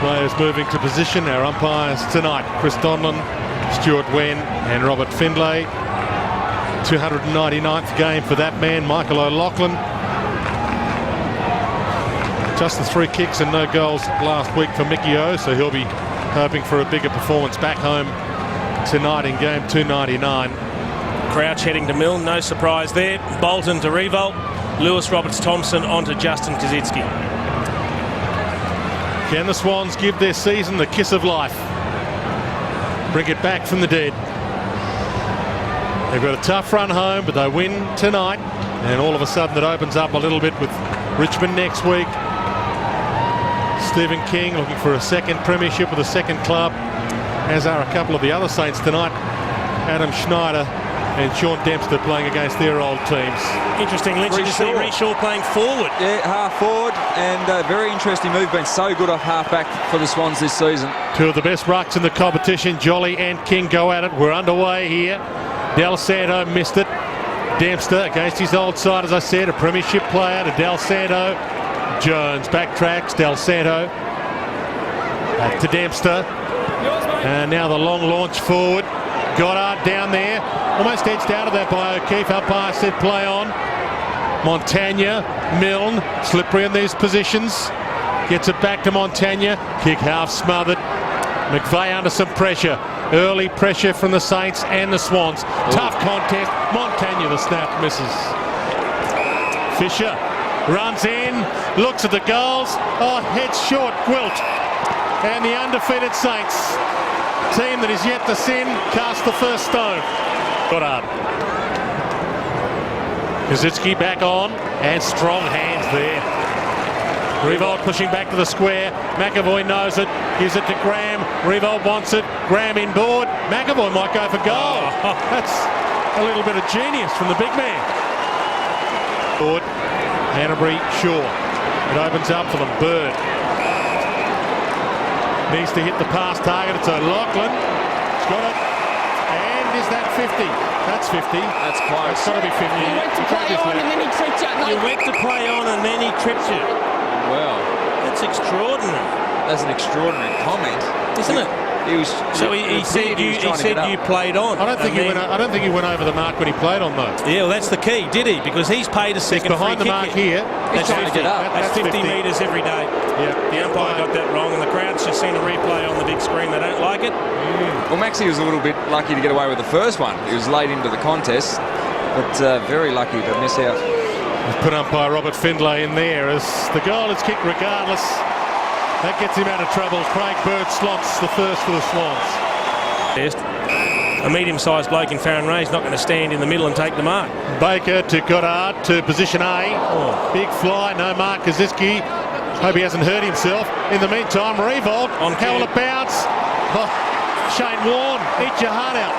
Players moving to position. Our umpires tonight, Chris Donlan, Stuart Wen and Robert Findlay. 299th game for that man, Michael O'Loughlin. Just the 3 kicks and no goals last week for Mickey O, so he'll be hoping for a bigger performance back home tonight in game 299. Crouch heading to Milne, no surprise there. Bolton to Revolt. Lewis Roberts-Thompson onto Justin Kazitsky. Can the Swans give their season the kiss of life? Bring it back from the dead. They've got a tough run home, but they win tonight. And all of a sudden it opens up a little bit with Richmond next week. Stephen King looking for a second premiership with a second club, as are a couple of the other Saints tonight. Adam Schneider and Sean Dempster playing against their old teams. Interesting, Lynch, to see Reshaw playing forward. Yeah, half forward, and a very interesting move. Been so good off half back for the Swans this season. 2 of the best rucks in the competition. Jolly and King go at it. We're underway here. Del Santo missed it. Dempster against his old side, as I said, a premiership player to Del Santo. Jones backtracks. Del Santo back to Dempster. And now the long launch forward. Goddard down there. Almost edged out of that by O'Keefe. Umpire said play on. Montagna, Milne, slippery in these positions. Gets it back to Montagna. Kick half smothered. McVeigh under some pressure. Early pressure from the Saints and the Swans. Tough contest. Montagna, the snap misses. Fisher runs in, looks at the goals. Oh, heads short, Gwilt. And the undefeated Saints, team that is yet to sin, cast the first stone. Goddard. Kazitsky back on, and strong hands there. Revolt pushing back to the square. McAvoy knows it, gives it to Graham. Revolt wants it. Graham inboard. McAvoy might go for goal. Oh, that's a little bit of genius from the big man. Forward. Hanbury, Shaw. It opens up for them. Bird needs to hit the pass target. It's O'Loughlin. He's got it. And is that 50? That's 50. That's close. It's got to be 50. You went to play on and then he tripped you. You went to play on and then he tripped you. Well, that's extraordinary. That's an extraordinary comment, isn't it? He was. So he said you played on. I don't think he went over the mark when he played on though. Yeah, well, that's the key. Did he? Because he's paid a second. He's behind the mark here. That's trying to get up. That's 50 metres every day. Yeah, the umpire got that wrong, and the crowd's just seen a replay on the big screen. They don't like it. Well, Maxie was a little bit lucky to get away with the first one. He was late into the contest, but very lucky to miss out. Put umpire Robert Findlay in there as the goal is kicked regardless. That gets him out of trouble. Craig Bird slots the first for the Swans. A medium-sized bloke in Farron Ray's not going to stand in the middle and take the mark. Baker to Goddard to position A. Big fly, no mark. Kazitsky. Hope he hasn't hurt himself. In the meantime, Revolt. On how will it bounce? Oh, Shane Warne, eat your heart out.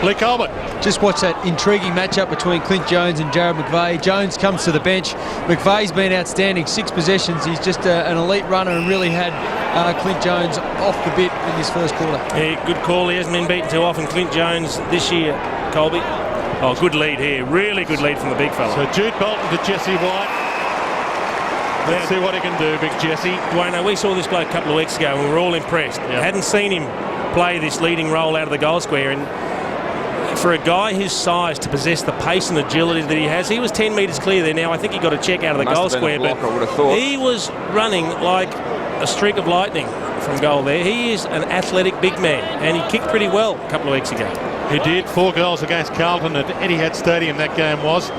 Lee Colbert. Just watch that intriguing matchup between Clint Jones and Jared McVeigh. Jones comes to the bench. McVeigh's been outstanding. 6 possessions. He's just an elite runner and really had Clint Jones off the bit in this first quarter. Yeah, good call. He hasn't been beaten too often. Clint Jones this year, Colby. Oh, good lead here. Really good lead from the big fella. So Jude Bolton to Jesse White. Let's see what he can do, big Jesse. Dwayne, we saw this bloke a couple of weeks ago and we were all impressed. Yep. Hadn't seen him play this leading role out of the goal square, and for a guy his size to possess the pace and agility that he has, he was 10 metres clear there. Now I think he got a check out of the goal square, but I would have thought. He was running like a streak of lightning from goal there. He is an athletic big man, and he kicked pretty well a couple of weeks ago. He did. 4 goals against Carlton at Etihad Stadium that game was.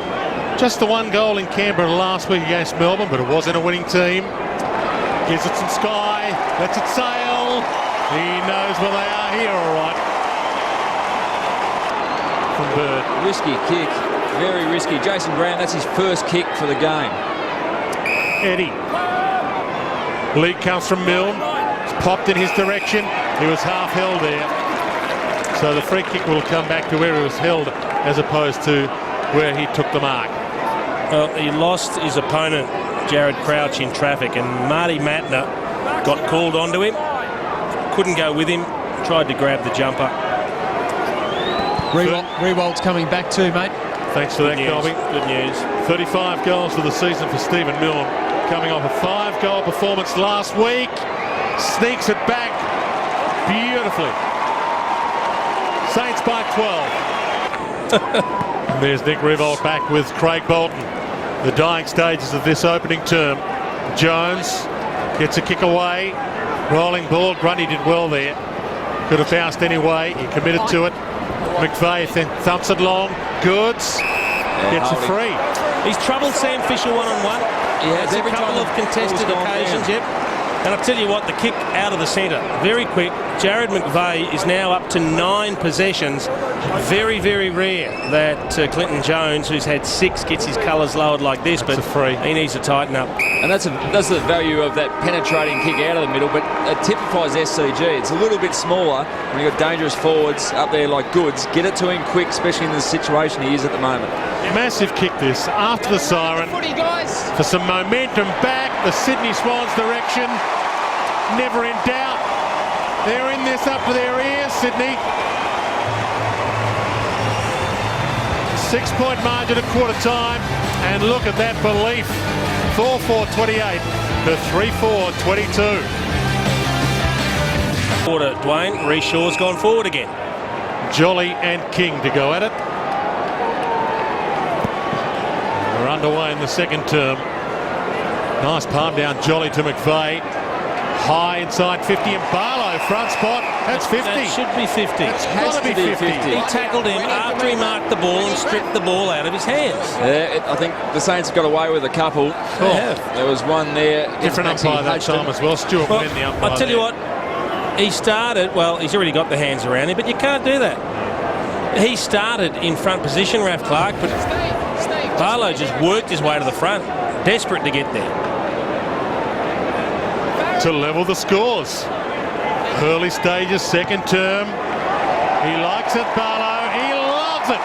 Just the 1 goal in Canberra last week against Melbourne, but it was in a winning team. Gives it some sky, lets it sail. He knows where they are here, all right. From Bird. Risky kick, very risky. Jason Brown, that's his first kick for the game. Eddie. Lead comes from Milne. It's popped in his direction. He was half held there. So the free kick will come back to where he was held as opposed to where he took the mark. Well, he lost his opponent, Jared Crouch, in traffic, and Marty Matner got called onto him. Couldn't go with him. Tried to grab the jumper. Rewalt's coming back too, mate. Thanks for that, Colby. Good news. 35 goals for the season for Stephen Milne. coming off a 5-goal performance last week. Sneaks it back beautifully. Saints by 12. And there's Nick Rivolt back with Craig Bolton. The dying stages of this opening term. Jones gets a kick away. Rolling ball. Grundy did well there. Could have bounced anyway. He committed to it. McVeigh then thumps it long. Goods gets it free. He's troubled Sam Fisher one-on-one. Yeah, There's a couple of contested occasions, yep. And I'll tell you what, the kick out of the centre, very quick. Jared McVeigh is now up to 9 possessions. Very, very rare that Clinton Jones, who's had 6, gets his colours lowered like this. But he needs to tighten up. And that's the value of that penetrating kick out of the middle, but it typifies SCG. It's a little bit smaller when you've got dangerous forwards up there like Goods. Get it to him quick, especially in the situation he is at the moment. Massive kick this after the siren for some momentum back the Sydney Swans direction. Never in doubt. They're in this up to their ears, Sydney. 6-point margin at quarter time, and look at that belief. 4-4-28 to 3-4-22. Quarter, Dwayne. Reece Shaw's gone forward again. Jolly and King to go at it. We're underway in the second term. Nice palm down Jolly to McVeigh. High inside 50 and Barlow front spot. That's 50. That should be 50. It's got to be 50. He tackled him after he marked the ball and stripped the ball out of his hands. Yeah, I think the Saints have got away with a couple. There was one there. Different umpire that time as well. Stuart went in the umpire. I'll tell you what, he started, well, he's already got the hands around him, but you can't do that. He started in front position, Ralph Clark, but Barlow just worked his way to the front, desperate to get there. To level the scores. Early stages, second term. He likes it, Barlow. He loves it.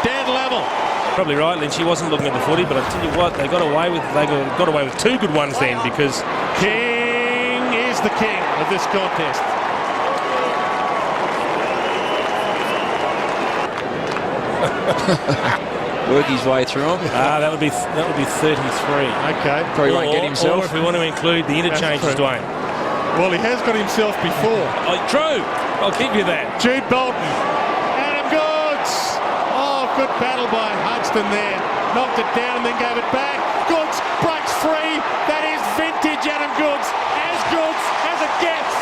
Dead level. Probably right, Lynch. He wasn't looking at the footy, but I tell you what, they got away with 2 good ones then, because King is the king of this contest. Work his way through them. that would be 33. Okay. Probably won't get himself. Or if we want to include the interchanges, Dwayne. Well, he has got himself before. Oh, true. I'll give you that. Jude Bolton. Adam Goods. Oh, good battle by Hudson there. Knocked it down and then gave it back. Goods breaks free. That is vintage Adam Goods. As good as it gets.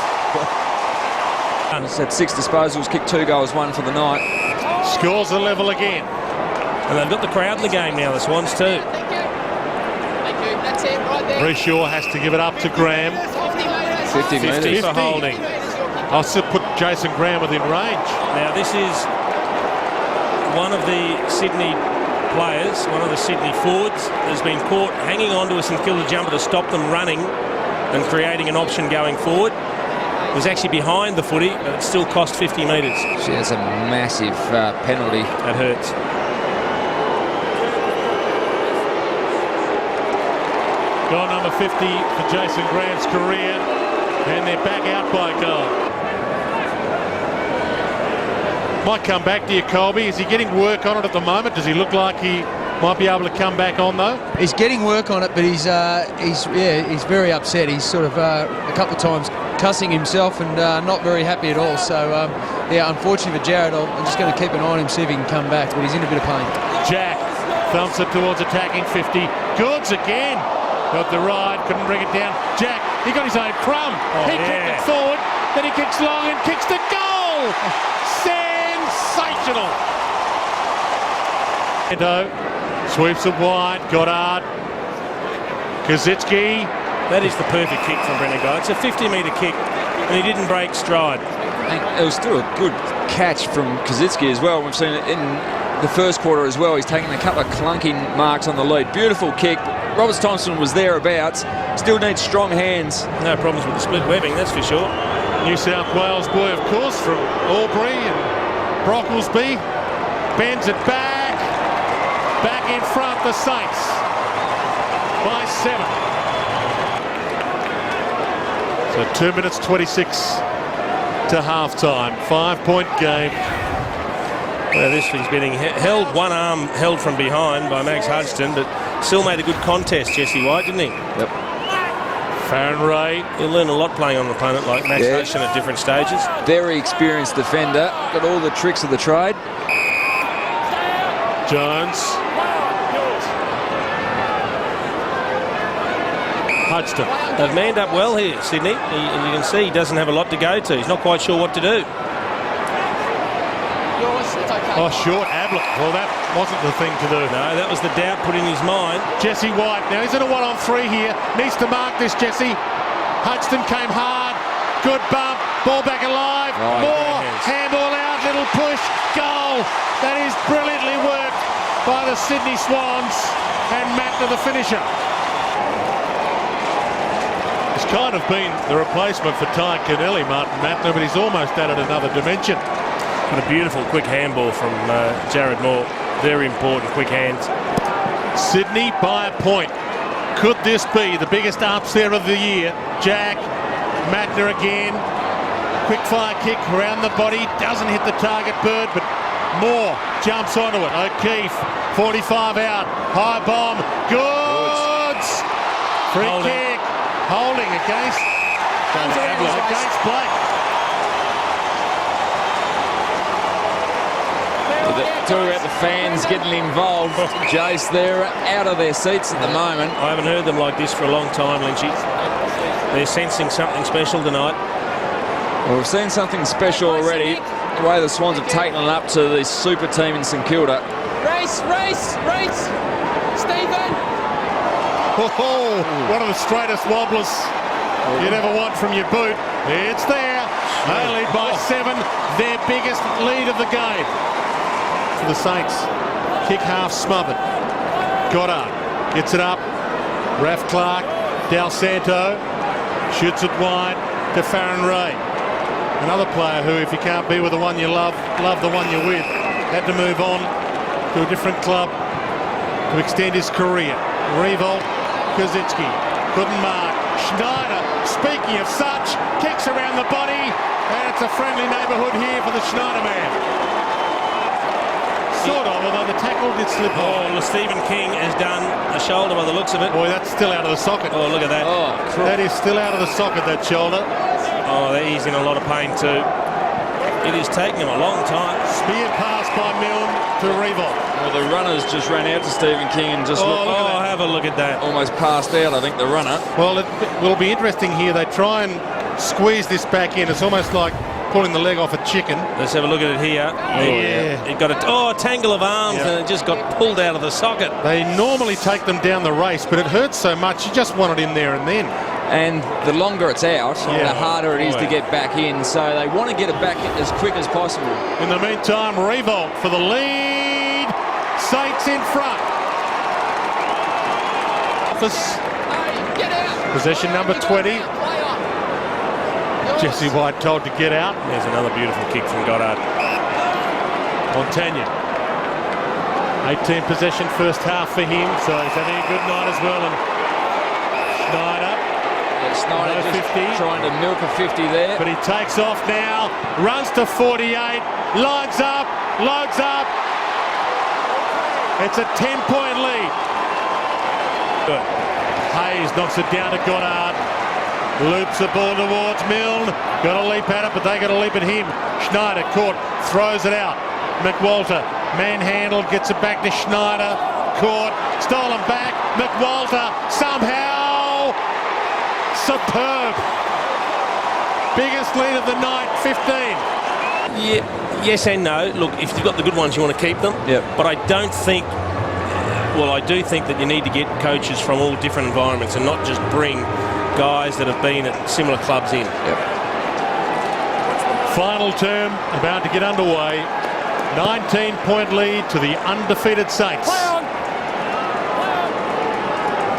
He's had 6 disposals, kicked 2 goals, 1 for the night. Scores the level again. And they've got the crowd in the game now, the Swans too. Thank you. That's it right there. Reece Shaw has to give it up to Graham. 50 metres. For holding. I'll still put Jason Graham within range. Now this is one of the Sydney players, one of the Sydney forwards, has been caught hanging on to a St Kilda jumper to stop them running and creating an option going forward. It was actually behind the footy, but it still cost 50 metres. Gee, that's a massive penalty. That hurts. Goal number 50 for Jason Graham's career, and they're back out by a goal. Might come back to you, Colby. Is he getting work on it at the moment? Does he look like he might be able to come back on though? He's getting work on it, but he's very upset. He's sort of a couple of times cussing himself and not very happy at all. So yeah, unfortunately for Jared, I'm just going to keep an eye on him, see if he can come back. But he's in a bit of pain. Jack thumps it towards attacking 50. Goods again. Got the ride, couldn't bring it down. Jack, he got his own crumb. He kicked it forward, then he kicks long and kicks the goal. Sensational. Sweeps it wide. Goddard. Kazitsky. That is the perfect kick from Brendan Goddard. It's a 50-metre kick, and he didn't break stride. It was still a good catch from Kazitsky as well. We've seen it in the first quarter as well. He's taken a couple of clunking marks on the lead. Beautiful kick. Roberts Thompson was thereabouts. Still needs strong hands. No problems with the split webbing, that's for sure. New South Wales boy, of course, from Albury and Brocklesby. Bends it back. Back in front, the Saints. By 7. So 2 minutes 26 to half-time. 5-point game. Well, this thing's getting held, one arm held from behind by Max Hudson, but still made a good contest, Jesse White, didn't he? Yep. Farron Ray. He'll learn a lot playing on an opponent like Max Hutchinson at different stages. Very experienced defender. Got all the tricks of the trade. Jones. Hudson. They've manned up well here, Sydney. And you can see he doesn't have a lot to go to. He's not quite sure what to do. Oh, short Ablett. Well, that wasn't the thing to do. No, that was the doubt put in his mind. Jesse White. Now he's in a 1-on-3 here. Needs to mark this, Jesse. Hudson came hard. Good bump. Ball back alive. More. Handball out. Little push. Goal. That is brilliantly worked by the Sydney Swans. And Mattner the finisher. It's kind of been the replacement for Ty Kennelly, Martin Mattner, but he's almost added another dimension. And a beautiful quick handball from Jared Moore. Very important, quick hands. Sydney by a point. Could this be the biggest upset of the year? Jack, Mattner again. Quick fire kick around the body. Doesn't hit the target bird, but Moore jumps onto it. O'Keefe, 45 out. High bomb. Goods. Free kick. Holding against Blake. Talk about the fans getting involved. Jace, they're out of their seats at the moment. I haven't heard them like this for a long time, Lynchy. They're sensing something special tonight. Well, we've seen something special already. The way the Swans have taken it up to the super team in St Kilda. Race! Stephen! Oh, one of the straightest wobblers you'd ever want from your boot. It's there. They lead by 7. Their biggest lead of the game. For the Saints. Kick half smothered. Goddard gets it up. Raf Clark. Dal Santo shoots it wide to Farron Ray. Another player who, if you can't be with the one you love the one you're with. Had to move on to a different club to extend his career. Revolt. Kozinski couldn't mark. Schneider, speaking of such, kicks around the body, and it's a friendly neighbourhood here for the Schneider man. Sort of, although the tackle did slip off. Oh, Stephen King has done a shoulder by the looks of it. Boy, that's still out of the socket. Oh, look at that. Oh, that is still out of the socket, that shoulder. Oh, he's in a lot of pain too. It is taking him a long time. Spear pass by Milne to Revolt. Well, the runners just ran out to Stephen King and just have a look at that. Almost passed out, I think, the runner. Well, it will be interesting here. They try and squeeze this back in. It's almost like pulling the leg off a chicken. Let's have a look at it here. It got a tangle of arms and it just got pulled out of the socket. They normally take them down the race, but it hurts so much you just want it in there and then. And the longer it's out, the harder it is to get back in. So they want to get it back in as quick as possible. In the meantime, Revolt for the lead. Saints in front. Possession number 20. Jesse White told to get out. There's another beautiful kick from Goddard. Montagna. 18 possession first half for him, so he's having a good night as well. And Schneider. Schneider just 50. Trying to milk a 50 there. But he takes off now. Runs to 48. Lines up. Loads up. It's a 10-point lead. Good. Hayes knocks it down to Goddard. Loops the ball towards Milne. Got to leap at it, but they got to leap at him. Schneider caught. Throws it out. McWalter. Manhandled. Gets it back to Schneider. Caught. Stolen back. McWalter. Somehow. Superb. Biggest lead of the night. 15. Yes and no. Look, if you've got the good ones, you want to keep them. Yep. But I don't think... Well, I do think that you need to get coaches from all different environments and not just bring guys that have been at similar clubs in. Yep. Final term about to get underway. 19-point lead to the undefeated Saints.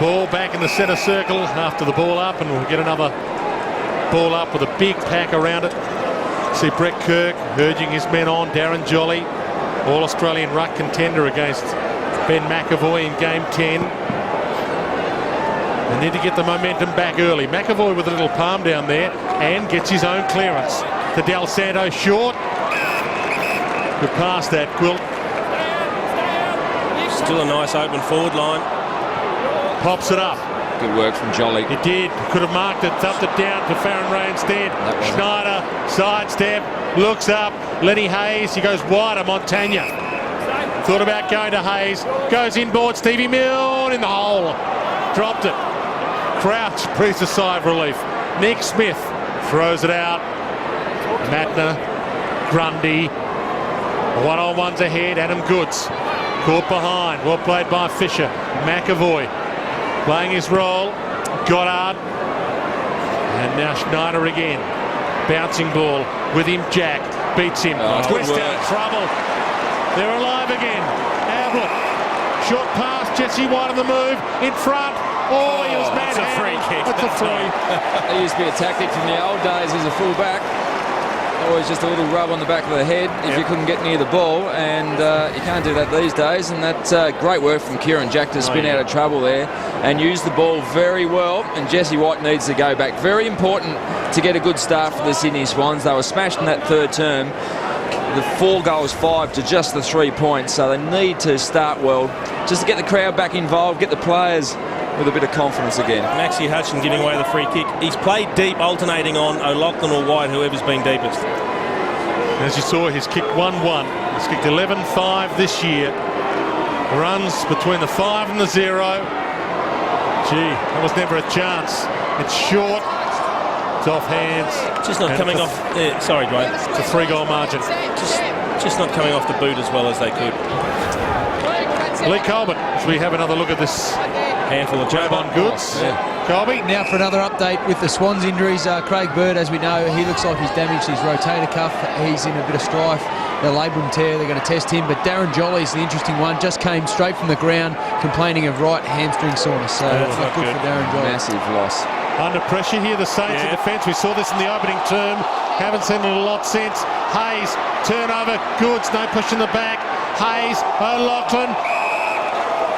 Ball back in the centre circle after the ball up, and we'll get another ball up with a big pack around it. See Brett Kirk urging his men on. Darren Jolly, All-Australian ruck contender against Ben McAvoy in game 10. They need to get the momentum back early. McAvoy with a little palm down there and gets his own clearance. To Dal Santo, short. Good pass that, Quilt. Still a nice open forward line. pops it up. Good work from Jolly. He did. Could have marked it, thumped it down to Farron Ray instead. Schneider, sidestep, looks up. Lenny Hayes, he goes wide of Montagna. Thought about going to Hayes. Goes inboard, Stevie Milne in the hole. Dropped it. Crouch breathes a sigh of relief. Nick Smith throws it out. Matner, Grundy. One-on-ones ahead. Adam Goods caught behind. Well played by Fisher. McAvoy playing his role. Goddard. And now Schneider again. Bouncing ball with him. Jack beats him. Twist out trouble. They're alive again. Ablett. Short pass. Jesse White on the move. In front. Oh, he was mad. That's a free kick. That's a free. It used to be a tactic from the old days as a full-back. Always just a little rub on the back of the head if you couldn't get near the ball, and you can't do that these days. And that's great work from Kieran Jack to spin out of trouble there and use the ball very well. And Jesse White needs to go back. Very important to get a good start for the Sydney Swans. They were smashed in that third term. The 4 goals, 5 to just the 3 points. So they need to start well just to get the crowd back involved, get the players with a bit of confidence again. Maxie Hutchin giving away the free kick. He's played deep, alternating on O'Loughlin or White, whoever's been deepest. As you saw, he's kicked 1-1. He's kicked 11-5 this year. Runs between the 5 and the 0. Gee, that was never a chance. It's short. It's off hands. Just not coming off. Sorry, Dwayne. It's a 3-goal margin. Just not coming off the boot as well as they could. Lee Colbert, as we have another look at this Handful of job on Goods. Colby. Now for another update with the Swans injuries. Craig Bird, as we know, he looks like he's damaged his rotator cuff. He's in a bit of strife. The labrum tear, they're going to test him. But Darren Jolly's the interesting one. Just came straight from the ground complaining of right hamstring soreness. So it's not good for Darren Jolly. Massive loss. Under pressure here, the Saints in defence. We saw this in the opening term. Haven't seen it a lot since. Hayes, turnover. Goods, no push in the back. Hayes, O'Loughlin.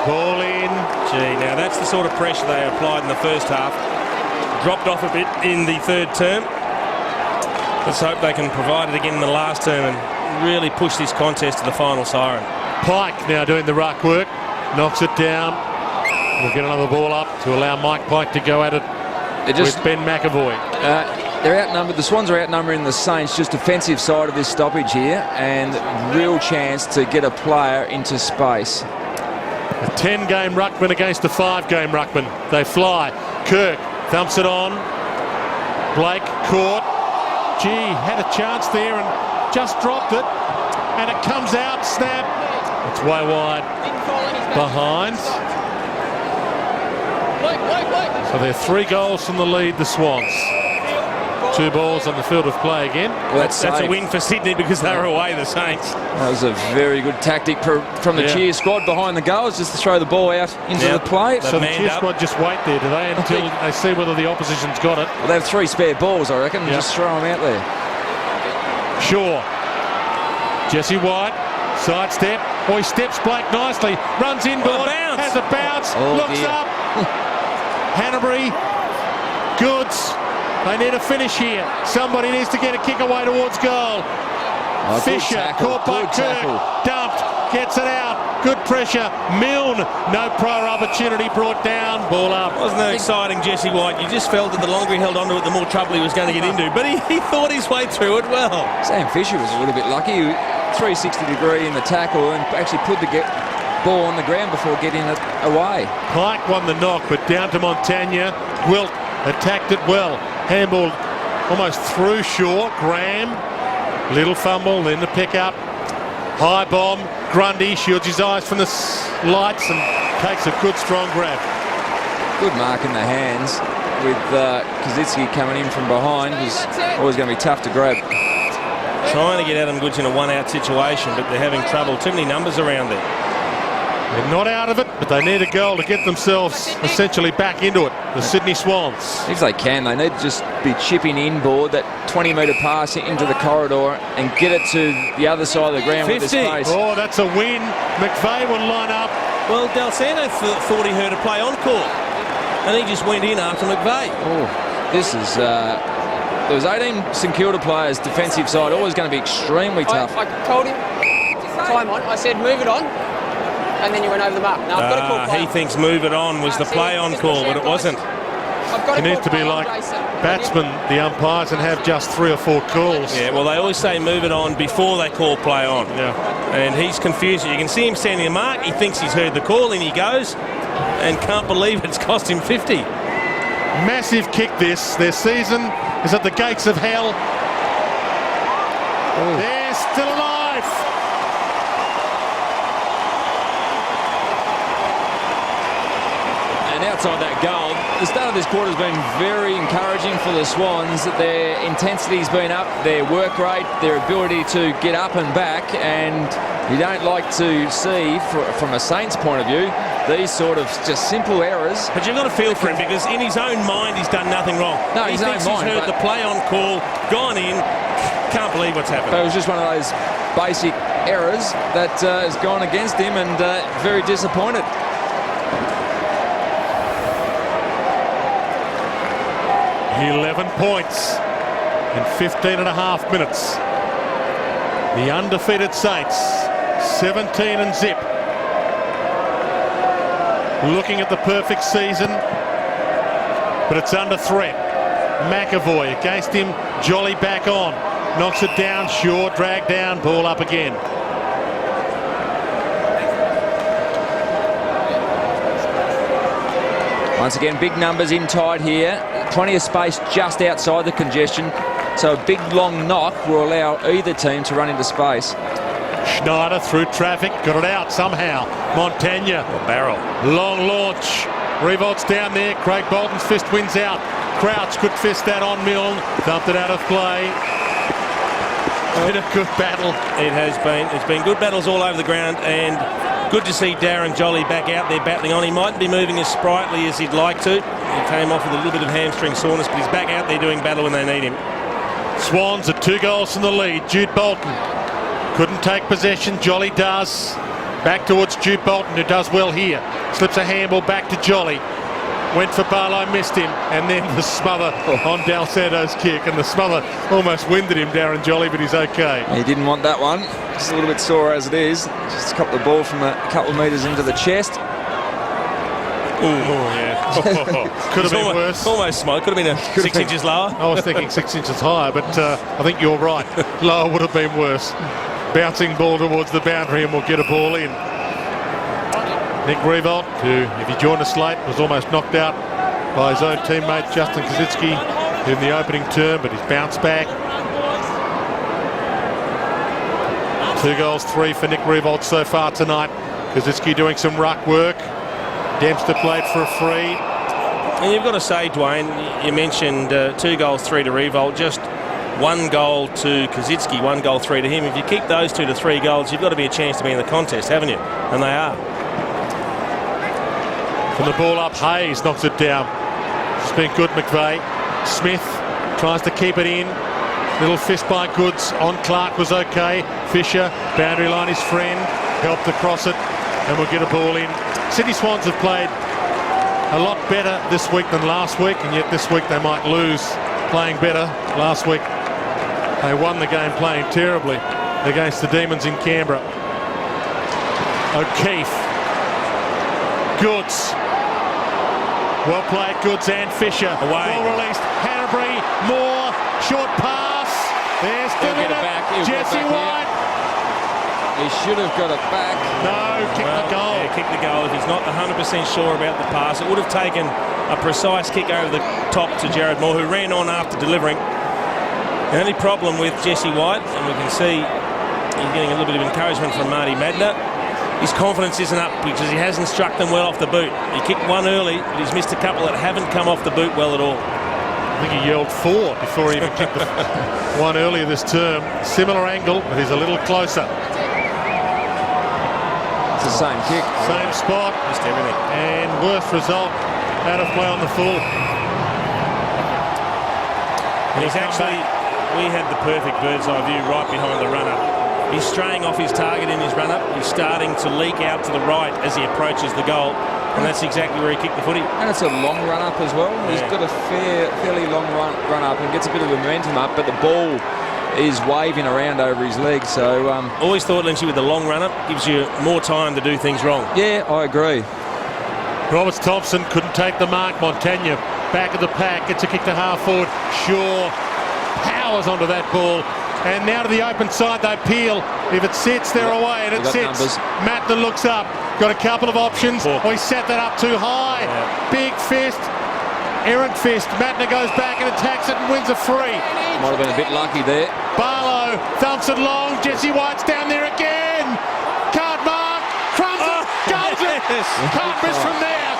Ball in. Gee, now that's the sort of pressure they applied in the first half. Dropped off a bit in the third term. Let's hope they can provide it again in the last term and really push this contest to the final siren. Pike now doing the ruck work. Knocks it down. We'll get another ball up to allow Mike Pike to go at it with Ben McAvoy. They're outnumbered. The Swans are outnumbering the Saints, just defensive side of this stoppage here, and real chance to get a player into space. A 10-game ruckman against a 5-game ruckman. They fly. Kirk thumps it on. Blake caught. Gee, had a chance there and just dropped it. And it comes out. Snap. It's way wide. Behind. So they're 3 goals from the lead, the Swans. 2 balls on the field of play again. Well, that's a win for Sydney because they were away, the Saints. That was a very good tactic from the cheer squad behind the goals, just to throw the ball out into the play. So the cheer squad just wait there, do they, until they see whether the opposition's got it? Well, they have 3 spare balls, I reckon, and just throw them out there. Sure. Jesse White, sidestep. Oh, he steps Blake nicely. Runs inboard, has a bounce, looks up. Hanbury, Goods. They need a finish here. Somebody needs to get a kick away towards goal. Fisher caught by Kirk. Dumped. Gets it out. Good pressure. Milne. No prior opportunity brought down. Ball up. Wasn't that exciting, Jesse White? You just felt that the longer he held onto it, the more trouble he was going to get into. But he thought his way through it well. Sam Fisher was a little bit lucky. 360 degree in the tackle and actually put the ball on the ground before getting it away. Pike won the knock, but down to Montagna. Wilt attacked it well. Handball almost through short. Graham, little fumble, then the pick up. High bomb. Grundy shields his eyes from the lights and takes a good strong grab. Good mark in the hands with Kazitsky coming in from behind. It was always going to be tough to grab. Trying to get Adam Goods in a one-out situation, but they're having trouble. Too many numbers around there. They're not out of it, but they need a goal to get themselves essentially back into it. The Sydney Swans. If they can, they need to just be chipping inboard, that 20-metre pass into the corridor and get it to the other side of the ground with the space. Oh, that's a win. McVeigh will line up. Well, Del Santo thought he heard a play on court, and he just went in after McVeigh. Oh, this is... there was 18 St Kilda players, defensive side, always going to be extremely tough. I told him, time on. I said, move it on. and then you went over the mark. Now I've got to call play He on. thinks move it on was the play on call, but it wasn't. I've got It to needs call to be play on, like Grayson. batsmen, the umpires, and have just 3 or 4 calls. Yeah, well, they always say move it on before they call play on. Yeah. And he's confused. You can see him standing the mark. He thinks he's heard the call, and he goes and can't believe it's cost him 50. Massive kick this. Their season is at the gates of hell. They're still alive. And outside that goal, the start of this quarter has been very encouraging for the Swans. Their intensity's been up, their work rate, their ability to get up and back, and you don't like to see, from a Saints point of view, these sort of just simple errors. But you've got to feel for him, because in his own mind he's done nothing wrong. No, he his own thinks mind, he's heard but- the play on call, gone in, can't believe what's happened. But it was just one of those basic errors that has gone against him, and very disappointed. 11 points in 15 and a half minutes. The undefeated Saints, 17 and zip. Looking at the perfect season, but it's under threat. McAvoy against him, Jolly back on. Knocks it down, Shaw dragged down, ball up again. Once again, big numbers in tight here. Plenty of space just outside the congestion. So a big long knock will allow either team to run into space. Schneider through traffic, got it out somehow. Montagna, Barrel. long launch. Revolt's down there, Craig Bolton's fist wins out. Crouch could fist that on Milne, dumped it out of play. Been a good battle. It has been. It's been good battles all over the ground, and good to see Darren Jolly back out there battling on. He mightn't be moving as sprightly as he'd like to. He came off with a little bit of hamstring soreness, but he's back out there doing battle when they need him. Swans are 2 goals from the lead. Jude Bolton couldn't take possession. Jolly does. Back towards Jude Bolton, who does well here. Slips a handball back to Jolly. Went for Barlow, missed him, and then the smother on Del Santo's kick, and the smother almost winded him, Darren Jolly, but he's okay. He didn't want that one. Just a little bit sore as it is. Just copped the ball from a couple of metres into the chest. Yeah. Could have been worse. Almost smoke. Could have been 6 inches lower. I was thinking 6 inches higher, but I think you're right. Lower would have been worse. Bouncing ball towards the boundary, and we'll get a ball in. Nick Revolt, who, if he joined us late, was almost knocked out by his own teammate Justin Kazitsky in the opening term, but he's bounced back. 2 goals, 3 for Nick Revolt so far tonight. Kazitsky doing some ruck work. Dempster played for a free. And you've got to say, Dwayne, you mentioned 2 goals, 3 to Revolt, just 1 goal to Kazitsky, 1 goal, 3 to him. If you keep those 2 to 3 goals, you've got to be a chance to be in the contest, haven't you? And they are. From the ball up, Hayes knocks it down. It's been good, McVeigh. Smith tries to keep it in. Little fist by Goods on Clark was okay. Fisher, boundary line, his friend, helped across it, and we'll get a ball in. Sydney Swans have played a lot better this week than last week, and yet this week they might lose playing better. Last week they won the game playing terribly against the Demons in Canberra. O'Keefe. Goods. Well played, Goods and Fisher. Away. Ball released. Hanbury, Moore, short pass. There's He'll get it back. He'll get it Jesse back White. He should have got it back. No, kick the goal. Yeah, kick the goal. If he's not 100% sure about the pass, it would have taken a precise kick over the top to Jared Moore, who ran on after delivering. The only problem with Jesse White, and we can see he's getting a little bit of encouragement from Marty Madner, his confidence isn't up because he hasn't struck them well off the boot. He kicked 1 early, but he's missed a couple that haven't come off the boot well at all. I think he yelled 4 before he even kicked the one earlier this term. Similar angle, but he's a little closer. It's the same kick. Same spot. Missed everything. And worst result, out of play on the full. And he's actually, we had the perfect bird's eye view right behind the runner. He's straying off his target in his run-up. He's starting to leak out to the right as he approaches the goal. And that's exactly where he kicked the footy. And it's a long run-up as well. He's Yeah. got a fairly long run-up and gets a bit of the momentum up, but the ball is waving around over his legs. So always thought, Lynchy, with the long run-up, gives you more time to do things wrong. yeah, I agree. Roberts Thompson couldn't take the mark. Montagna back of the pack, gets a kick to half forward. Shaw powers onto that ball. And now to the open side they peel. If it sits, they're away, and it sits. Mattner looks up. Got a couple of options. Oh, he set that up too high. Yeah. Big fist. Errant fist. Mattner goes back and attacks it and wins a free. Might have been a bit lucky there. Barlow thumps it long. Jesse White's down there again. Can't mark. Crumbs it. Goes it. Can't miss from there.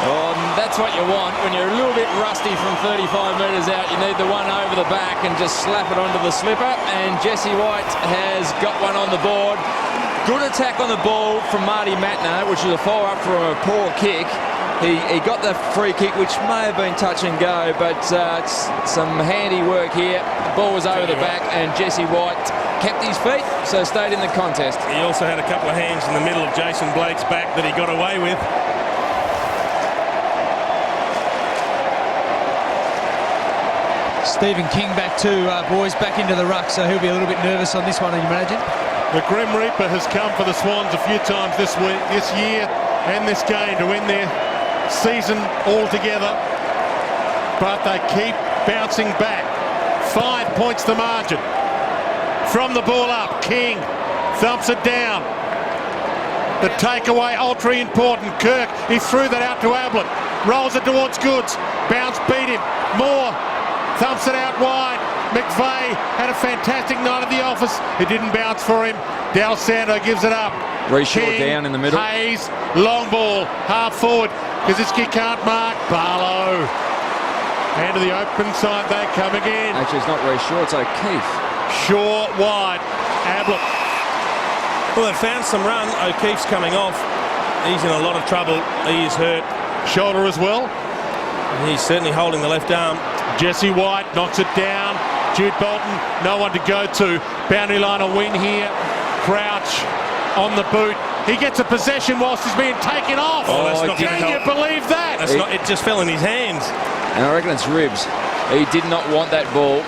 Oh, that's what you want when you're a little bit rusty from 35 metres out. You need the one over the back and just slap it onto the slipper. And Jesse White has got one on the board. Good attack on the ball from Marty Mattner, which is a follow-up from a poor kick. He got the free kick, which may have been touch and go, but it's some handy work here. The ball was over the back, and Jesse White kept his feet, so stayed in the contest. He also had a couple of hands in the middle of Jason Blake's back that he got away with. Stephen King back too, boys, back into the ruck, so he'll be a little bit nervous on this one, I imagine. The Grim Reaper has come for the Swans a few times this year, and this game to win their season altogether. But they keep bouncing back. 5 points the margin. From the ball up, King thumps it down. The takeaway ultra important. Kirk, he threw that out to Ablett. Rolls it towards Goods. Bounce beat him. Moore thumps it out wide. McVeigh had a fantastic night at the office. It didn't bounce for him. Del Santo gives it up. Reshaw down in the middle. Hayes, long ball, half forward. Kaczynski can't mark. Barlow. And to the open side they come again. Actually, it's not Reshaw, it's O'Keefe. Shaw wide. Ablett. Well, they've found some run. O'Keefe's coming off. He's in a lot of trouble. He is hurt. Shoulder as well. He's certainly holding the left arm. Jesse White knocks it down. Jude Bolton, no one to go to. Boundary line a win here. Crouch on the boot. He gets a possession whilst he's being taken off. Oh, that's not Can you believe that? That's not, it just fell in his hands. And I reckon it's ribs. He did not want that ball.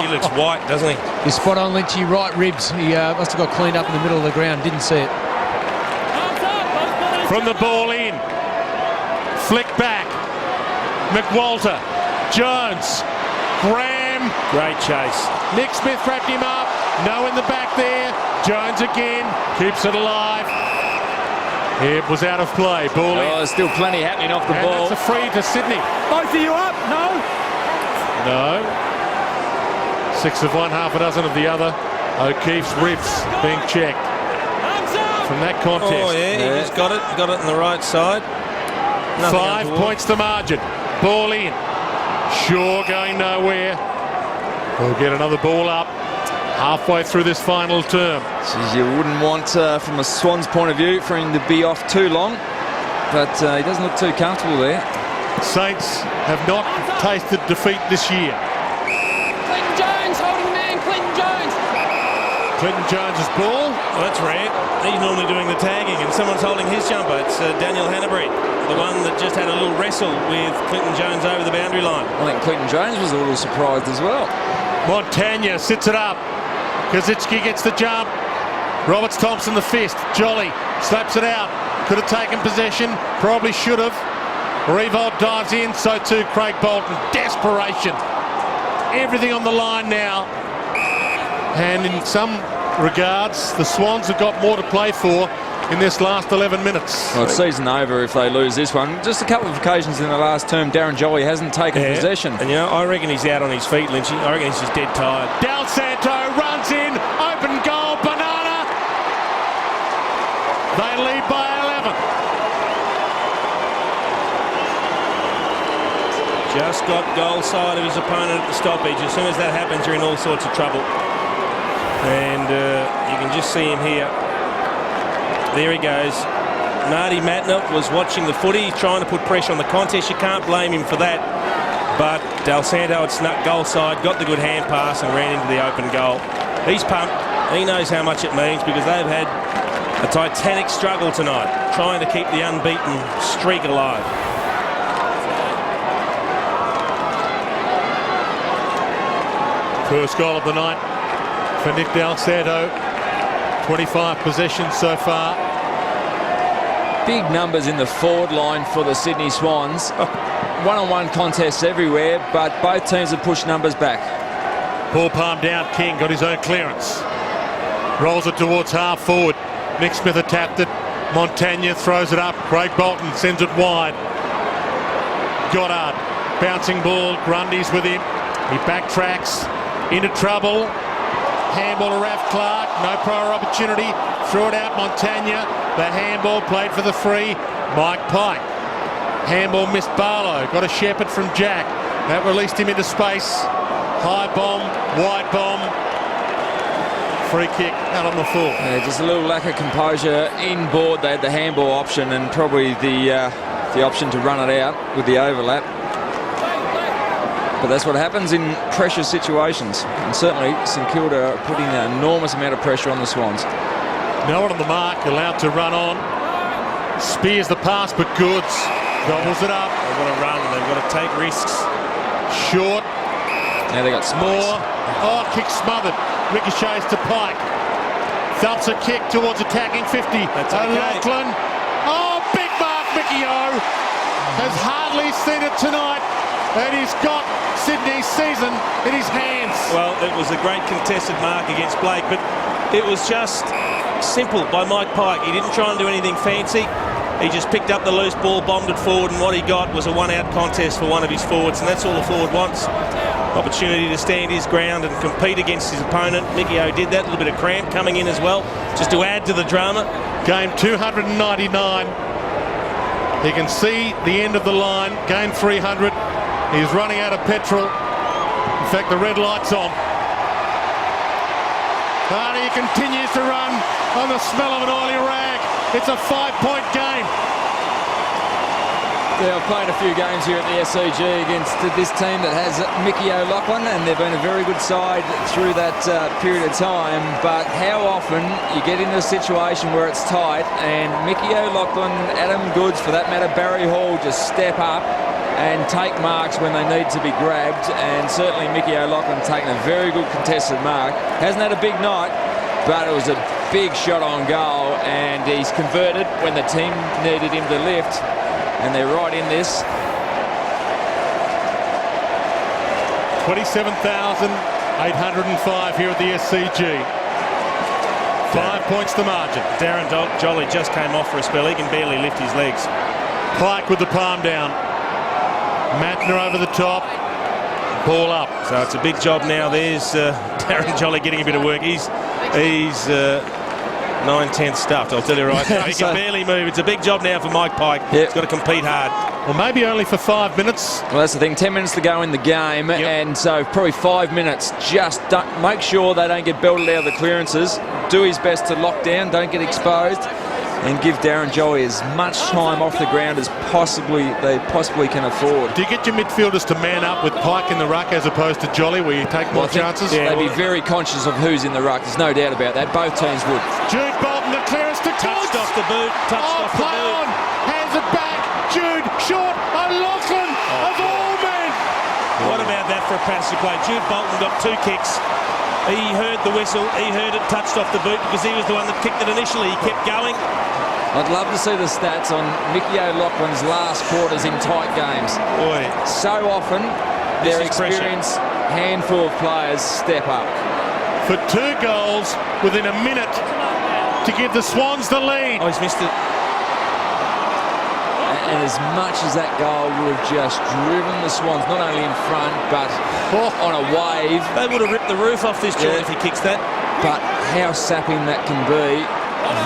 He looks white, doesn't he? He's spot on, Lynchy. Right ribs. He must have got cleaned up in the middle of the ground. Didn't see it. From the ball in. Flick back. McWalter. Jones. Graham. Great chase. Nick Smith wrapped him up. No in the back there. Jones again. Keeps it alive. It was out of play. Ball in. There's still plenty happening off the ball. That's a free to Sydney. Both of you up? No? No. 6 of one, half a dozen of the other. O'Keefe's ribs being checked from that contest. Oh, yeah, he just got it. Got it on the right side. Nothing 5 points the margin. Ball in. Shaw going nowhere. We'll get another ball up halfway through this final term. Jeez, you wouldn't want, from a Swans point of view, for him to be off too long. But he doesn't look too comfortable there. Saints have not tasted defeat this year. Clinton Jones holding the man. Clinton Jones. Clinton Jones's ball. Well, that's rare. He's normally doing the tagging and someone's holding his jumper. It's Daniel Hanbury, the one that just had a little wrestle with Clinton Jones over the boundary line. I think Clinton Jones was a little surprised as well. Montagna sits it up. Kaczynski gets the jump. Roberts Thompson the fist. Jolly slaps it out. Could have taken possession. Probably should have. Revolt dives in. So too Craig Bolton. Desperation. Everything on the line now. And in some regards, the Swans have got more to play for in this last 11 minutes. Well, it's season over if they lose this one. Just a couple of occasions in the last term, Darren Jolly hasn't taken possession. And, you know, I reckon he's out on his feet, Lynchy. I reckon he's just dead tired. Del Santo runs in. Open goal. Banana. They lead by 11. Just got goal side of his opponent at the stoppage. As soon as that happens, you're in all sorts of trouble. And you can just see him here. There he goes. Marty Mattner was watching the footy, trying to put pressure on the contest. You can't blame him for that. But Del Santo had snuck goal side, got the good hand pass and ran into the open goal. He's pumped. He knows how much it means because they've had a titanic struggle tonight, trying to keep the unbeaten streak alive. First goal of the night for Nick Del Santo. 25 possessions so far. Big numbers in the forward line for the Sydney Swans. One-on-one contests everywhere, but both teams have pushed numbers back. Ball palm down, King got his own clearance. Rolls it towards half forward. Nick Smith had tapped it. Montagna throws it up. Craig Bolton sends it wide. Goddard, bouncing ball. Grundy's with him. He backtracks into trouble. Handball to Raf Clark. No prior opportunity. Threw it out. Montagna. The handball played for the free. Mike Pike. Handball missed Barlow. Got a shepherd from Jack. That released him into space. High bomb. Wide bomb. Free kick out on the full. Yeah, just a little lack of composure inboard. They had the handball option and probably the option to run it out with the overlap. But that's what happens in pressure situations. And certainly St Kilda are putting an enormous amount of pressure on the Swans. No one on the mark, allowed to run on. Spears the pass, but Goods gobbles it up. They've got to run, they've got to take risks. Short. Now they got More. Oh, kick smothered. Ricochets to Pike. Thumps a kick towards attacking 50. That's okay. Lachlan. Oh, big mark, Mickey O. Has hardly seen it tonight. And he's got Sydney's season in his hands. Well, it was a great contested mark against Blake, but it was just simple by Mike Pike. He didn't try and do anything fancy. He just picked up the loose ball, bombed it forward, and what he got was a one-out contest for one of his forwards, and that's all the forward wants. Opportunity to stand his ground and compete against his opponent. Mickey O did that. A little bit of cramp coming in as well, just to add to the drama. Game 299. He can see the end of the line. Game 300. He's running out of petrol. In fact, the red light's on. And he continues to run on the smell of an oily rag. It's a 5-point game. Yeah, I've played a few games here at the SCG against this team that has Mickey O'Loughlin, and they've been a very good side through that period of time. But how often you get into a situation where it's tight, and Mickey O'Loughlin, Adam Goods, for that matter, Barry Hall, just step up and take marks when they need to be grabbed. And certainly Mickey O'Loughlin taking a very good contested mark. Hasn't had a big night, but it was a big shot on goal, and he's converted when the team needed him to lift. And they're right in this. 27,805 here at the SCG. 5 points the margin. Darren Jolly just came off for a spell. He can barely lift his legs. Pike with the palm down. Matner over the top. Ball up. So it's a big job now. There's Darren Jolly getting a bit of work. He's 9/10 stuffed, I'll tell you right now. He can barely move. It's a big job now for Mike Pike. Yep. He's got to compete hard. Well, maybe only for 5 minutes. Well, that's the thing. 10 minutes to go in the game, and so probably 5 minutes. Just don't, make sure they don't get belted out of the clearances. Do his best to lock down, don't get exposed, and give Darren Jolly as much time off the ground as they possibly can afford. Do you get your midfielders to man up with Pike in the ruck as opposed to Jolly, where you take more chances? They'd be very conscious of who's in the ruck. There's no doubt about that. Both teams would. Jude Bolton, the clearance to Touched off the boot. Touched off the play boot. on. Hands it back. Jude, short. O'Loughlin of all men. What about that for a passage play? Jude Bolton got 2 kicks. He heard the whistle. He heard it touched off the boot because he was the one that kicked it initially. He kept going. I'd love to see the stats on Mickey O'Loughlin's last quarters in tight games. Boy. So often, their experienced handful of players step up. For 2 goals within a minute to give the Swans the lead. Oh, he's missed it. And as much as that goal would have just driven the Swans not only in front but on a wave. They would have ripped the roof off this joint if he kicks that. But how sapping that can be.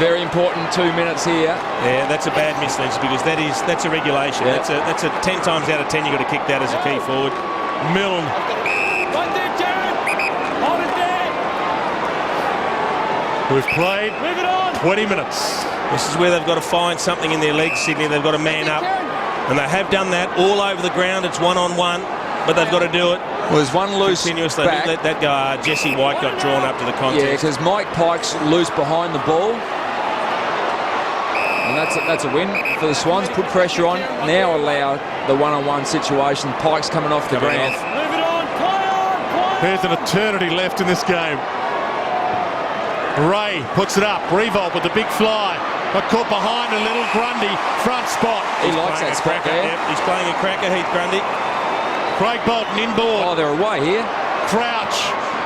Very important 2 minutes here. Yeah, that's a bad miss, Lynch, because that's a regulation. Yeah. That's a 10 times out of 10 you've got to kick that as a key forward. Milne. Right there, Jared. Hold it there. We've played 20 minutes. This is where they've got to find something in their legs, Sydney. They've got to man up. And they have done that all over the ground. It's one-on-one, but they've got to do it. Well, there's one loose continuously. back. Let that go. Jesse White got drawn up to the contest. Yeah, because Mike Pike's loose behind the ball. And that's a win for the Swans. Put pressure on. Now allow the one-on-one situation. Pike's coming off the ground. Move it on. Play on. Play There's an eternity left in this game. Ray puts it up. Revolt with the big fly. But caught behind a little. Grundy, front spot. He likes that spot there. Yep, he's playing a cracker, Heath Grundy. Craig Bolton inboard. Oh, they're away here. Crouch.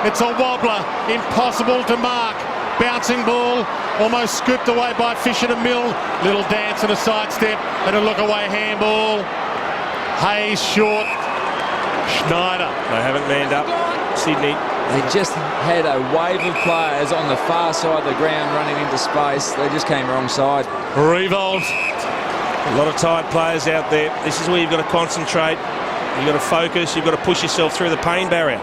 It's a wobbler. Impossible to mark. Bouncing ball. Almost scooped away by Fisher to Mill. Little dance and a sidestep. And a look away handball. Hayes short. Schneider. They haven't manned up. Sydney. They just had a wave of players on the far side of the ground running into space. They just came wrong side. Revolt. A lot of tired players out there. This is where you've got to concentrate. You've got to focus. You've got to push yourself through the pain barrier.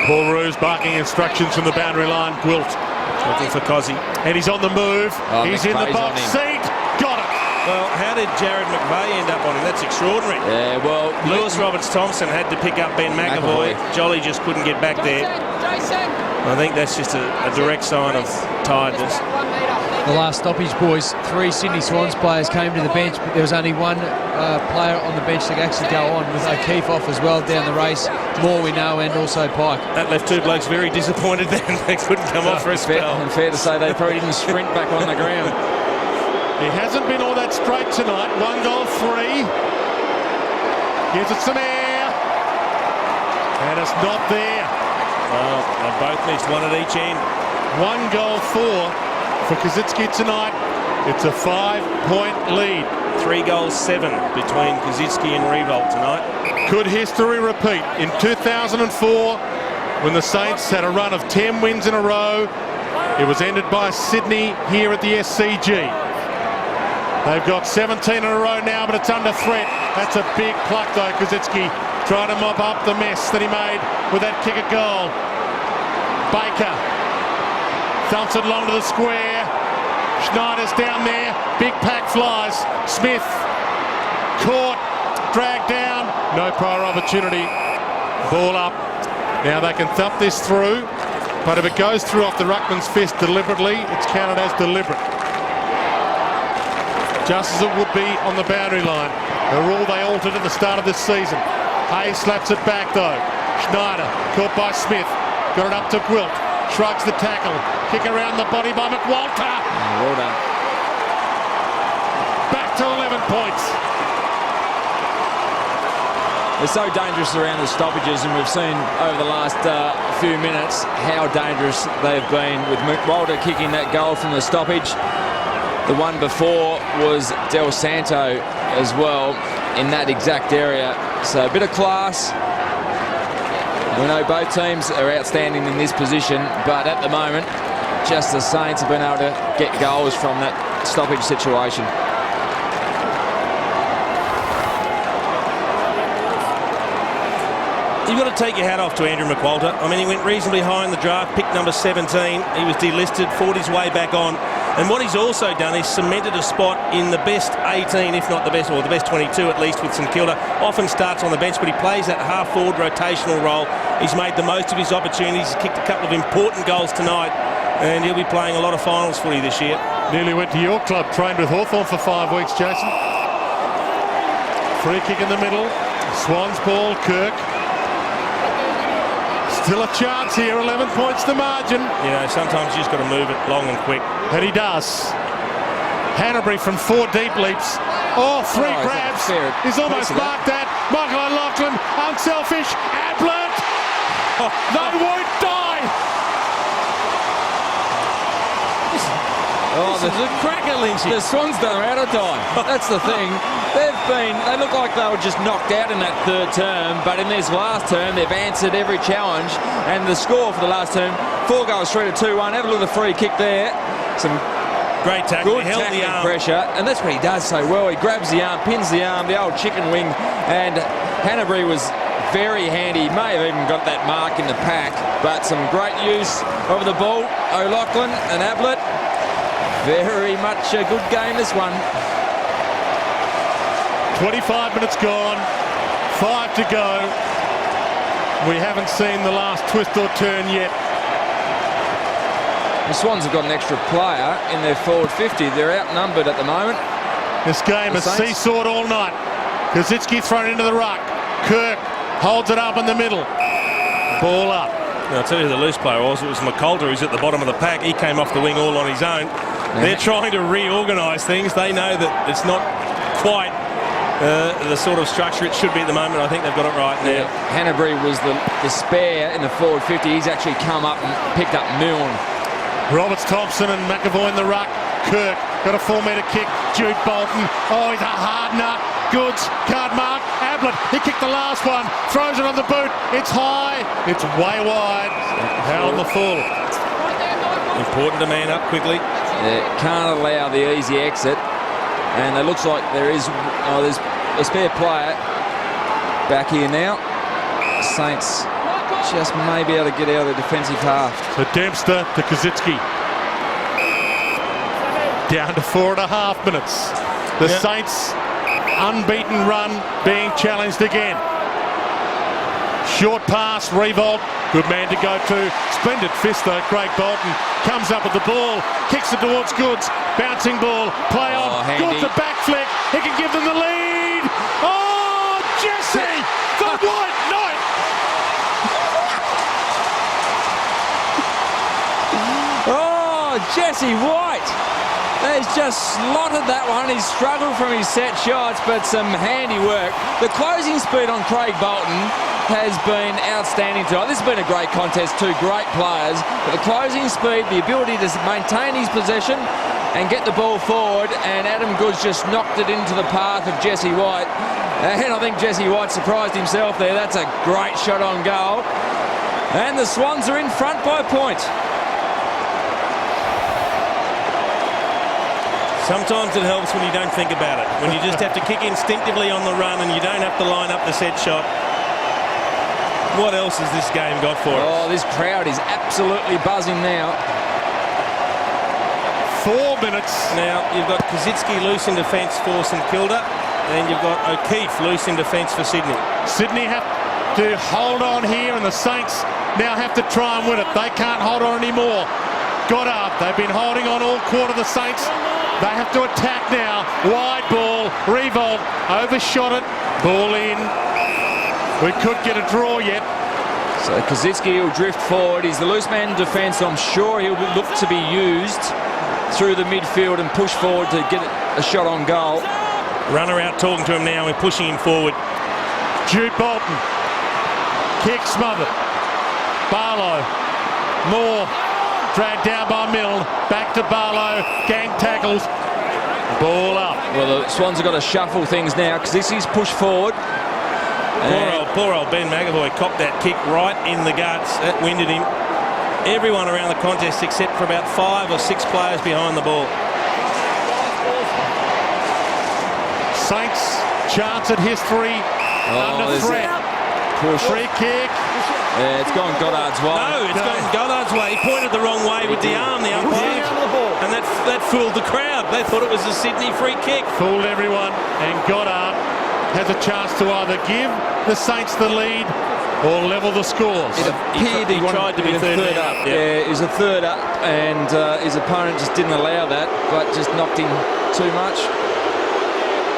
Paul Roos barking instructions from the boundary line. Gwilt. Looking for Cozzy. And he's on the move. Oh, he's in the McVeigh's box on him. seat. Got it. Well, how did Jared McVeigh end up on him? That's extraordinary. Yeah, well, Lewis Roberts-Thompson had to pick up Ben McAvoy. Jolly just couldn't get back there. I think that's just a direct sign of tiredness. The last stoppage, boys, 3 Sydney Swans players came to the bench, but there was only one player on the bench that could actually go on, with O'Keefe off as well down the race. More we know, and also Pike. That left 2 blokes very disappointed then. They couldn't come off for a spell. Fair to say they probably didn't sprint back on the ground. He hasn't been all that straight tonight. 1 goal, 3. Gives it some air. And it's not there. Well, they both missed, 1 at each end. 1 goal, 4 for Kazitsky tonight. It's a 5-point lead. 3 goals, 7 between Kazitsky and Revolt tonight. Could history repeat? In 2004, when the Saints had a run of 10 wins in a row, it was ended by Sydney here at the SCG. They've got 17 in a row now, but it's under threat. That's a big pluck, though. Kazitsky trying to mop up the mess that he made with that kick at goal. Baker thumps it along to the square. Schneider's down there. Big pack flies. Smith caught, dragged down. No prior opportunity. Ball up. Now they can thump this through, but if it goes through off the ruckman's fist deliberately, it's counted as deliberate. Just as it would be on the boundary line. The rule they altered at the start of this season. Hayes slaps it back though. Schneider caught by Smith. Got it up to Gwilt. Shrugs the tackle. Kick around the body by McWalter. Well done. Back to 11 points. They're so dangerous around the stoppages, and we've seen over the last few minutes how dangerous they've been, with McWalter kicking that goal from the stoppage. The one before was Del Santo as well in that exact area. So a bit of class. We know both teams are outstanding in this position, but at the moment, just the Saints have been able to get goals from that stoppage situation. You've got to take your hat off to Andrew McWalter. I mean, he went reasonably high in the draft, pick number 17. He was delisted, fought his way back on. And what he's also done is cemented a spot in the best 18, if not the best, or the best 22 at least, with St Kilda. Often starts on the bench, but he plays that half-forward rotational role. He's made the most of his opportunities. He's kicked a couple of important goals tonight, and he'll be playing a lot of finals footy this year. Nearly went to your club, trained with Hawthorn for 5 weeks, Jason. Free kick in the middle. Swans ball, Kirk. Still a chance here, 11 points the margin. You know, sometimes you just got to move it long and quick. And he does. Hanbury from 4 deep leaps. Oh, 3 grabs. He's almost marked that. Michael O'Loughlin, unselfish. Ablett. Oh, they won't die. Oh, This is a cracker, Lynchy. The Swans don't know how to die. That's the thing. They look like they were just knocked out in that 3rd term, but in this last term, they've answered every challenge. And the score for the last term, 4 goals, 3 to 2-1. Have a look at the free kick there. Some great tackle. good He held tackling the arm. pressure, and that's what he does so well. He grabs the arm, pins the arm, the old chicken wing, and Hanbury was very handy. He may have even got that mark in the pack, but some great use of the ball. O'Loughlin and Ablett. Very much a good game, this one. 25 minutes gone, 5 to go. We haven't seen the last twist or turn yet. The Swans have got an extra player in their forward 50. They're outnumbered at the moment. This game has seesawed all night. Kazitsky thrown into the ruck. Kirk holds it up in the middle. Ball up. I'll tell you who the loose player was. It was McCulter, who's at the bottom of the pack. He came off the wing all on his own. They're trying to reorganise things. They know that it's not quite the sort of structure it should be at the moment. I think they've got it right now. Hanbury was the spare in the forward 50. He's actually come up and picked up Milne. Roberts, Thompson and McAvoy in the ruck. Kirk got a 4-metre kick. Jude Bolton. Oh, he's a hard nut. Goods, card mark. Ablett, he kicked the last one. Throws it on the boot. It's high. It's way wide. Out on the full. Important to man up quickly. Can't allow the easy exit. And it looks like there's a spare player back here now. Saints just may be able to get out of the defensive half. So Dempster to Kazitsky. Down to 4.5 minutes. The Saints unbeaten run being challenged again. Short pass, Revolt. Good man to go to. Splendid fist though. Craig Bolton comes up with the ball, kicks it towards Goods. Bouncing ball, play on. Goods a back flick. He can give them the lead. Oh, Jesse, the White Knight. Oh, Jesse White. He's just slotted that one. He's struggled from his set shots, but some handy work. The closing speed on Craig Bolton has been outstanding tonight. This has been a great contest, two great players. But the closing speed, the ability to maintain his possession and get the ball forward, and Adam Goods just knocked it into the path of Jesse White. And I think Jesse White surprised himself there. That's a great shot on goal. And the Swans are in front by a point. Sometimes it helps when you don't think about it. When you just have to kick instinctively on the run and you don't have to line up the set shot. What else has this game got for us? Oh, this crowd is absolutely buzzing now. 4 minutes. Now, you've got Kazitsky loose in defence for St Kilda, and you've got O'Keefe loose in defence for Sydney. Sydney have to hold on here, and the Saints now have to try and win it. They can't hold on anymore. Goddard, they've been holding on all quarter, the Saints. They have to attack now. Wide ball. Revolt overshot it. Ball in. We could get a draw yet. So Kazitsky will drift forward. He's the loose man in defence. I'm sure he'll look to be used through the midfield and push forward to get a shot on goal. Runner out talking to him now. We're pushing him forward. Jude Bolton. Kick smothered. Barlow. Moore. Dragged down by Milne. Back to Barlow. Gang tackles. Ball up. Well, the Swans have got to shuffle things now because this is pushed forward. Poor old Ben McAvoy copped that kick right in the guts. That winded him. Everyone around the contest except for about 5 or 6 players behind the ball. Saints chance at history under threat. Free kick. Yeah, it's gone Goddard's way. No, it's gone Goddard's way. He pointed the wrong way with the arm, the umpire. And that fooled the crowd. They thought it was a Sydney free kick. Fooled everyone, and Goddard has a chance to either give the Saints the lead or level the scores. It appeared he tried to be third up. Yeah, he was a third up, and his opponent just didn't allow that, but just knocked him too much.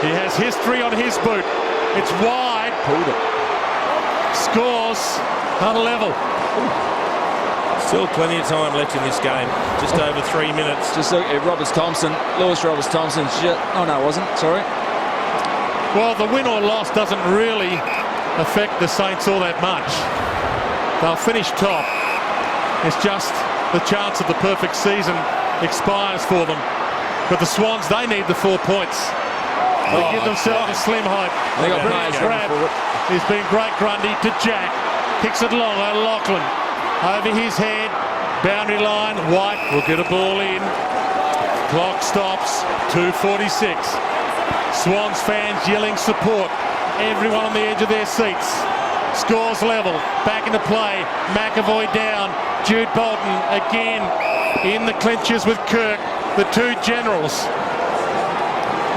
He has history on his boot. It's wide. Pulled it. Scores on level. Still plenty of time left in this game. Just over 3 minutes. Just look at Lewis Roberts-Thompson. Oh, no, it wasn't. Sorry. Well, the win or loss doesn't really affect the Saints all that much. They'll finish top. It's just the chance of the perfect season expires for them. But the Swans, they need the 4 points. They give themselves a slim hope. They got Brilliant grab. He's been great, Grundy, to Jack. Kicks it long, O'Loughlin. Over his head. Boundary line. White will get a ball in. Clock stops. 2:46. Swans fans yelling support. Everyone on the edge of their seats. Scores level. Back into play. McAvoy down. Jude Bolton again in the clinches with Kirk. The two generals.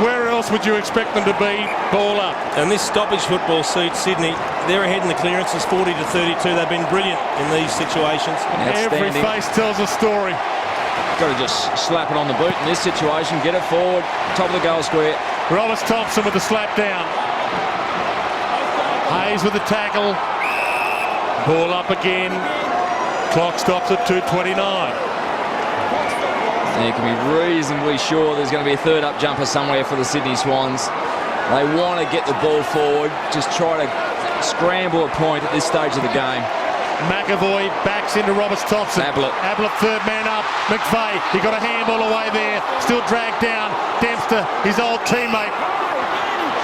Where else would you expect them to be? Ball up. And this stoppage football suits Sydney. They're ahead in the clearances, 40-32. They've been brilliant in these situations. Every face tells a story. Got to just slap it on the boot in this situation. Get it forward. Top of the goal square. Roberts Thompson with the slap down. Hayes with the tackle. Ball up again. Clock stops at 2:29. You can be reasonably sure there's going to be a third up jumper somewhere for the Sydney Swans. They want to get the ball forward, just try to scramble a point at this stage of the game. McAvoy backs into Roberts Thompson. Ablett, third man up. McVeigh, he got a handball away there. Still dragged down. Dempster, his old teammate.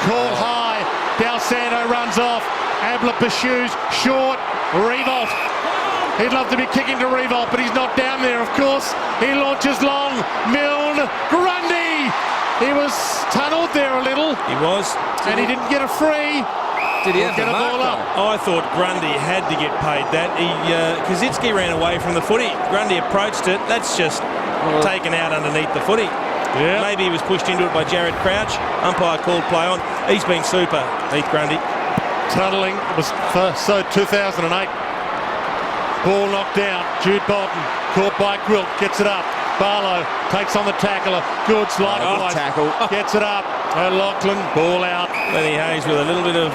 Called high. Del Santo runs off. Ablett pursues. Short. Revolt. He'd love to be kicking to Revolt, but he's not down there, of course. He launches long. Milne. Grundy. He was tunnelled there a little. He was. And he didn't get a free. did he have get the a mark, ball up? though? I thought Grundy had to get paid that. Kazitsky ran away from the footy. Grundy approached it. That's just taken out underneath the footy. Yeah. Maybe he was pushed into it by Jared Crouch. Umpire called play on. He's been super, Heath Grundy. Tunnelling was so 2008. Ball knocked down. Jude Bolton caught by Gwilt, gets it up. Barlow takes on the tackler. Goods likewise. Tackle. Gets it up. O'Loughlin, ball out. Lenny Hayes with a little bit of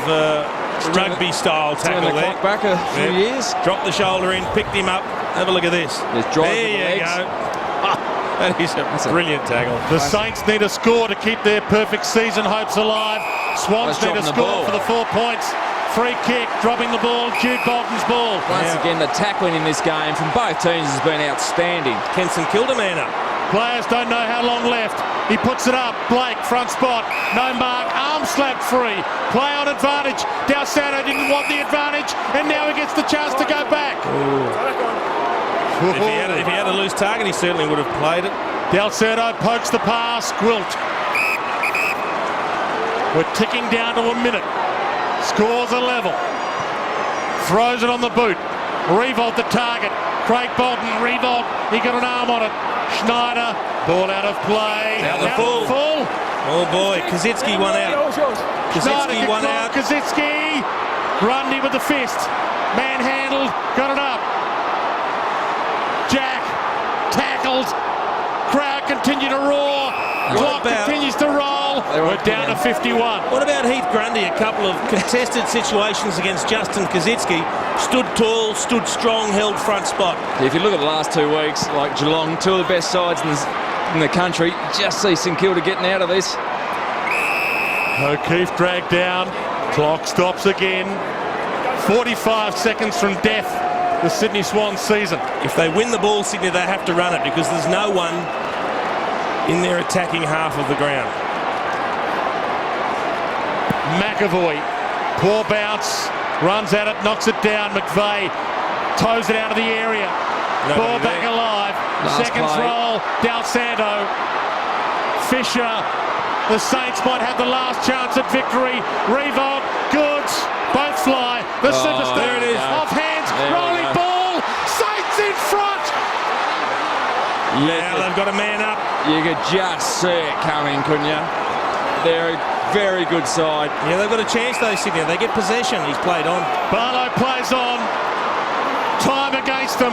rugby-style tackle Turn the there. clock back a few years. Dropped the shoulder in, picked him up. Have a look at this. Just drive There with the you legs. go. That is a brilliant tackle. The Saints need a score to keep their perfect season hopes alive. Swans need a dropping the score ball. for the 4 points. Free kick, dropping the ball. Jude Bolton's ball. Once again, the tackling in this game from both teams has been outstanding. St Kilda man up. Players don't know how long left. He puts it up. Blake, front spot. No mark. Arm slapped free. Play on advantage. Del Santo didn't want the advantage, and now he gets the chance to go back. If he had a loose target, he certainly would have played it. Del Santo pokes the pass. Gwilt. We're ticking down to a minute. Scores a level. Throws it on the boot. Revolt the target. Craig Bolton. Revolt. He got an arm on it. Schneider. Ball out of play. Out the full. Oh boy, Kazitsky won out. Kazitsky won out. Kazitsky. Grundy with the fist. Manhandled. Got it up. Jack. Tackled. Crowd continue to roar. Clock continues to roll. We're down to 51. What about Heath Grundy? A couple of contested situations against Justin Kazitsky. Stood tall, stood strong, held front spot. If you look at the last 2 weeks, like Geelong, two of the best sides in the country, just see St Kilda getting out of this. O'Keefe dragged down. Clock stops again. 45 seconds from death. The Sydney Swans season. If they win the ball, Sydney, they have to run it because there's no one in their attacking half of the ground. McAvoy, poor bounce, runs at it, knocks it down. McVeigh toes it out of the area. Ball back alive. Last Seconds play. roll. Del Santo. Fisher. The Saints might have the last chance at victory. Revolt. Goods. Both fly. The superstar. there it is. Off hands. There we Rolling go. ball. Saints in front. Now they've got a man up. You could just see it coming, couldn't you? They're a very good side. Yeah, they've got a chance though, Sydney. They get possession. He's played on. Barlow plays on. Time against them.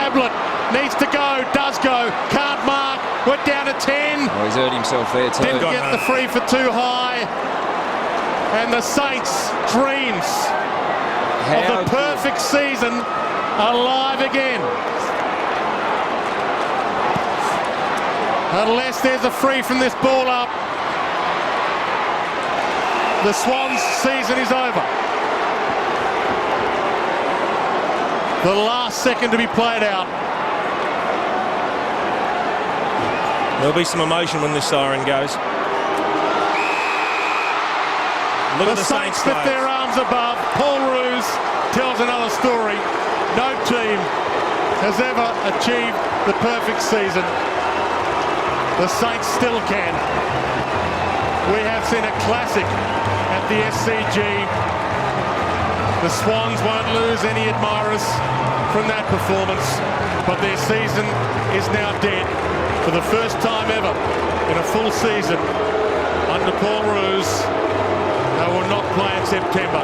Ablett needs to go. Does go. Can't mark. We're down to 10. Oh, he's hurt himself there too. Didn't get the free for too high. And the Saints' dreams of the perfect season alive again. Unless there's a free from this ball up, the Swans' season is over. The last second to be played out. There'll be some emotion when this siren goes. Look at the Saints lift players. their arms above. Paul Roos tells another story. No team has ever achieved the perfect season. The Saints still can. We have seen a classic at the SCG. The Swans won't lose any admirers from that performance, but their season is now dead. For the first time ever in a full season under Paul Roos, they will not play in September.